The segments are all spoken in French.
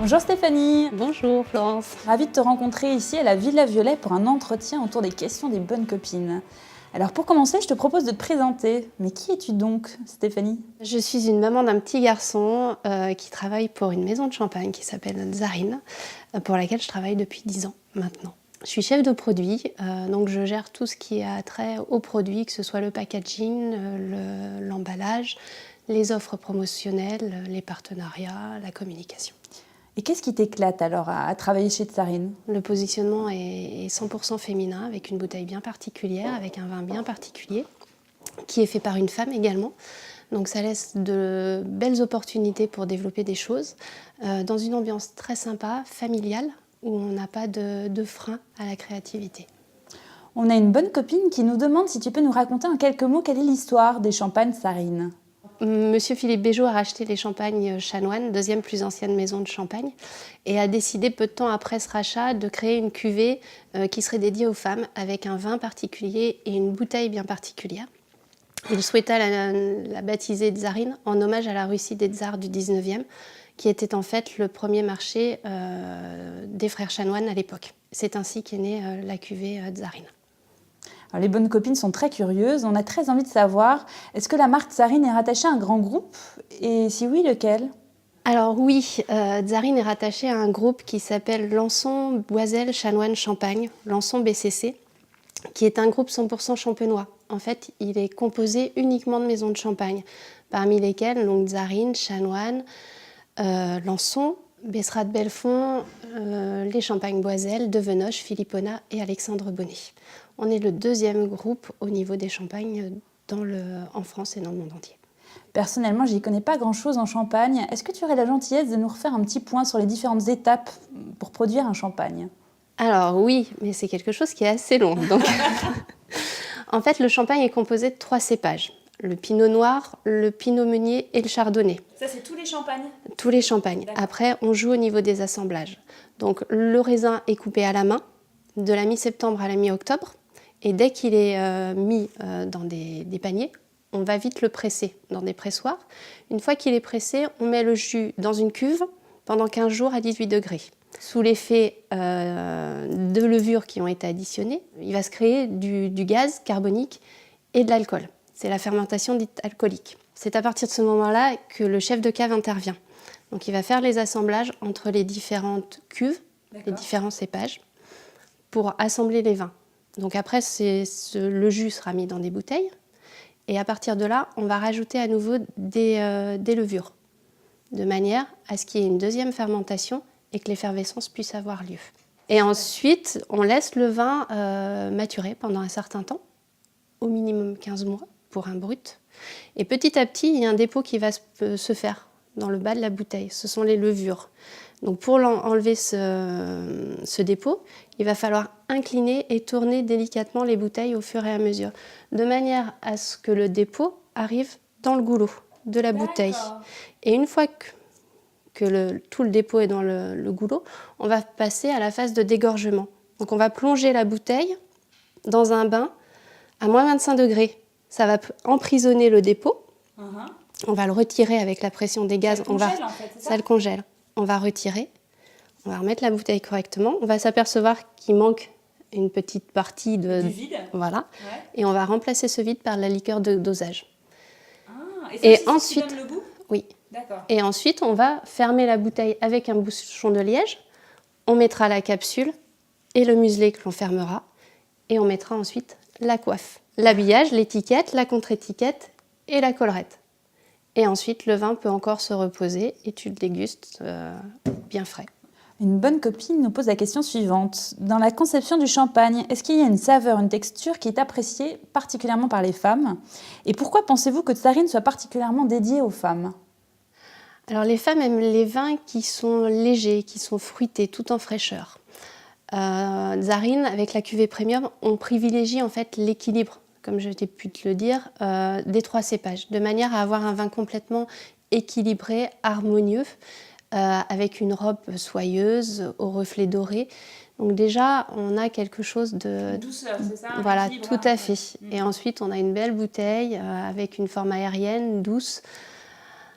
Bonjour Stéphanie. Bonjour Florence. Ravie de te rencontrer ici à la Villa Violet pour un entretien autour des questions des bonnes copines. Alors pour commencer, je te propose de te présenter. Mais qui es-tu donc, Stéphanie? Je suis une maman d'un petit garçon qui travaille pour une maison de champagne qui s'appelle Zarine, pour laquelle je travaille depuis 10 ans maintenant. Je suis chef de produit, donc je gère tout ce qui a trait aux produits, que ce soit le packaging, l'emballage, les offres promotionnelles, les partenariats, la communication. Et qu'est-ce qui t'éclate alors à travailler chez Tsarine? Le positionnement est 100% féminin, avec une bouteille bien particulière, avec un vin bien particulier, qui est fait par une femme également. Donc ça laisse de belles opportunités pour développer des choses, dans une ambiance très sympa, familiale, où on n'a pas de frein à la créativité. On a une bonne copine qui nous demande si tu peux nous raconter en quelques mots quelle est l'histoire des champagnes Tsarine. Monsieur Philippe Béjot a racheté les champagnes Chanoine, deuxième plus ancienne maison de champagne, et a décidé peu de temps après ce rachat de créer une cuvée qui serait dédiée aux femmes, avec un vin particulier et une bouteille bien particulière. Il souhaita la baptiser Tsarine en hommage à la Russie des tsars du 19e, qui était en fait le premier marché des frères Chanoine à l'époque. C'est ainsi qu'est née la cuvée Tsarine. Alors, les bonnes copines sont très curieuses, on a très envie de savoir, est-ce que la marque Tsarine est rattachée à un grand groupe? Et si oui, lequel? Alors oui, Tsarine est rattachée à un groupe qui s'appelle Lançon Boiselle Chanoine Champagne, Lançon BCC, qui est un groupe 100% champenois. En fait, il est composé uniquement de maisons de champagne, parmi lesquelles donc Tsarine, Chanoine, Lançon, Besserat de Belfond, les Champagnes Boiselle, Devenoche, Philippona et Alexandre Bonnet. On est le deuxième groupe au niveau des champagnes en France et dans le monde entier. Personnellement, j'y connais pas grand-chose en champagne. Est-ce que tu aurais la gentillesse de nous refaire un petit point sur les différentes étapes pour produire un champagne? Alors oui, mais c'est quelque chose qui est assez long. Donc en fait, le champagne est composé de 3 cépages. Le pinot noir, le pinot meunier et le chardonnay. Ça, c'est tous les champagnes? Tous les champagnes. Après, on joue au niveau des assemblages. Donc le raisin est coupé à la main, de la mi-septembre à la mi-octobre. Et dès qu'il est mis dans des paniers, on va vite le presser dans des pressoirs. Une fois qu'il est pressé, on met le jus dans une cuve pendant 15 jours à 18 degrés. Sous l'effet de levures qui ont été additionnées, il va se créer du gaz carbonique et de l'alcool. C'est la fermentation dite alcoolique. C'est à partir de ce moment-là que le chef de cave intervient. Donc il va faire les assemblages entre les différentes cuves, les différents cépages, pour assembler les vins. Donc après, le jus sera mis dans des bouteilles. Et à partir de là, on va rajouter à nouveau des levures, de manière à ce qu'il y ait une deuxième fermentation et que l'effervescence puisse avoir lieu. Et ensuite, on laisse le vin maturer pendant un certain temps, au minimum 15 mois pour un brut. Et petit à petit, il y a un dépôt qui va se faire dans le bas de la bouteille. Ce sont les levures. Donc pour enlever ce dépôt, il va falloir incliner et tourner délicatement les bouteilles au fur et à mesure, de manière à ce que le dépôt arrive dans le goulot de la bouteille. Et une fois que tout le dépôt est dans le goulot, on va passer à la phase de dégorgement. Donc on va plonger la bouteille dans un bain à moins 25 degrés. Ça va emprisonner le dépôt. On va le retirer avec la pression des gaz. Ça le congèle. On va retirer, on va remettre la bouteille correctement. On va s'apercevoir qu'il manque une petite partie du vide. Voilà. Ouais. Et on va remplacer ce vide par la liqueur de dosage. Et ensuite, donne le goût? Oui. D'accord. Et ensuite, on va fermer la bouteille avec un bouchon de liège. On mettra la capsule et le muselet que l'on fermera. Et on mettra ensuite la coiffe, l'habillage, l'étiquette, la contre-étiquette et la collerette. Et ensuite, le vin peut encore se reposer et tu le dégustes bien frais. Une bonne copine nous pose la question suivante. Dans la conception du champagne, est-ce qu'il y a une saveur, une texture qui est appréciée particulièrement par les femmes? Et pourquoi pensez-vous que Tsarine soit particulièrement dédiée aux femmes? Alors les femmes aiment les vins qui sont légers, qui sont fruités, tout en fraîcheur. Tsarine, avec la cuvée premium, on privilégie en fait l'équilibre, comme je t'ai pu te le dire, des 3 cépages, de manière à avoir un vin complètement équilibré, harmonieux, avec une robe soyeuse, au reflet doré. Donc déjà, on a quelque chose de... Une douceur, c'est ça? Voilà, tout à fait. Et ensuite, on a une belle bouteille avec une forme aérienne, douce,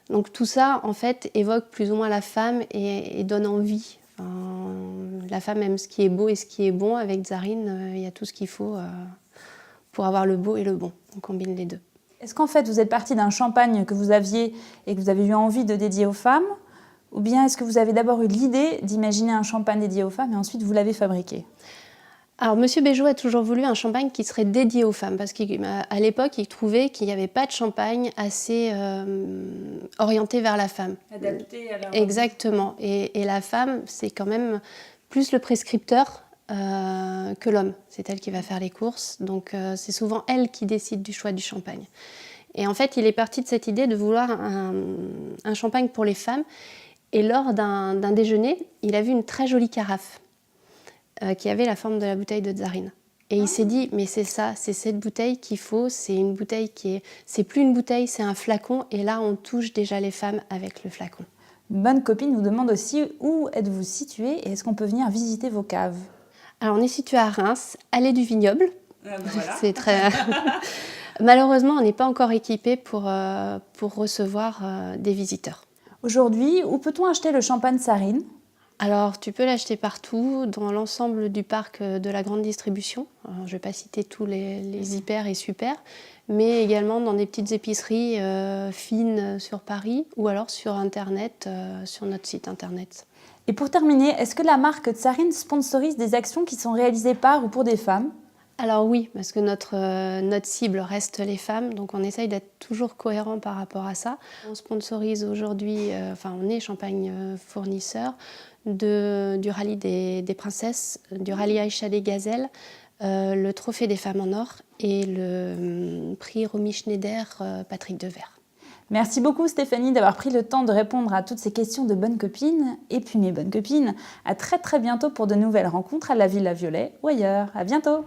Donc tout ça, en fait, évoque plus ou moins la femme et donne envie. Enfin, la femme aime ce qui est beau et ce qui est bon. Avec Tsarine, il y a tout ce qu'il faut pour avoir le beau et le bon. On combine les deux. Est-ce qu'en fait, vous êtes parti d'un champagne que vous aviez et que vous avez eu envie de dédier aux femmes? Ou bien est-ce que vous avez d'abord eu l'idée d'imaginer un champagne dédié aux femmes et ensuite vous l'avez fabriqué? Alors, Monsieur Béjot a toujours voulu un champagne qui serait dédié aux femmes, parce qu'à l'époque, il trouvait qu'il n'y avait pas de champagne assez orienté vers la femme. Adapté à leur... Exactement. Et la femme, c'est quand même plus le prescripteur que l'homme. C'est elle qui va faire les courses, donc c'est souvent elle qui décide du choix du champagne. Et en fait, il est parti de cette idée de vouloir un champagne pour les femmes. Et lors d'un déjeuner, il a vu une très jolie carafe qui avait la forme de la bouteille de Tsarine. Et il s'est dit, mais c'est ça, c'est cette bouteille qu'il faut, c'est une bouteille c'est plus une bouteille, c'est un flacon, et là on touche déjà les femmes avec le flacon. Une bonne copine vous demande aussi où êtes-vous située et est-ce qu'on peut venir visiter vos caves? Alors on est situé à Reims, allée du Vignoble. Voilà. C'est très... Malheureusement, on n'est pas encore équipé pour recevoir des visiteurs. Aujourd'hui, où peut-on acheter le champagne Tsarine? Alors, tu peux l'acheter partout, dans l'ensemble du parc de la grande distribution. Alors, je ne vais pas citer tous les hyper et super, mais également dans des petites épiceries fines sur Paris ou alors sur Internet, sur notre site Internet. Et pour terminer, est-ce que la marque Tsarine sponsorise des actions qui sont réalisées par ou pour des femmes? Alors oui, parce que notre cible reste les femmes, donc on essaye d'être toujours cohérent par rapport à ça. On sponsorise aujourd'hui, on est Champagne fournisseur du rallye des princesses, du rallye Aïcha des Gazelles, le trophée des femmes en or et le prix Romy Schneider Patrick Devers. Merci beaucoup Stéphanie d'avoir pris le temps de répondre à toutes ces questions de bonnes copines. Et puis mes bonnes copines, à très bientôt pour de nouvelles rencontres à la Villa Violet ou ailleurs. À bientôt!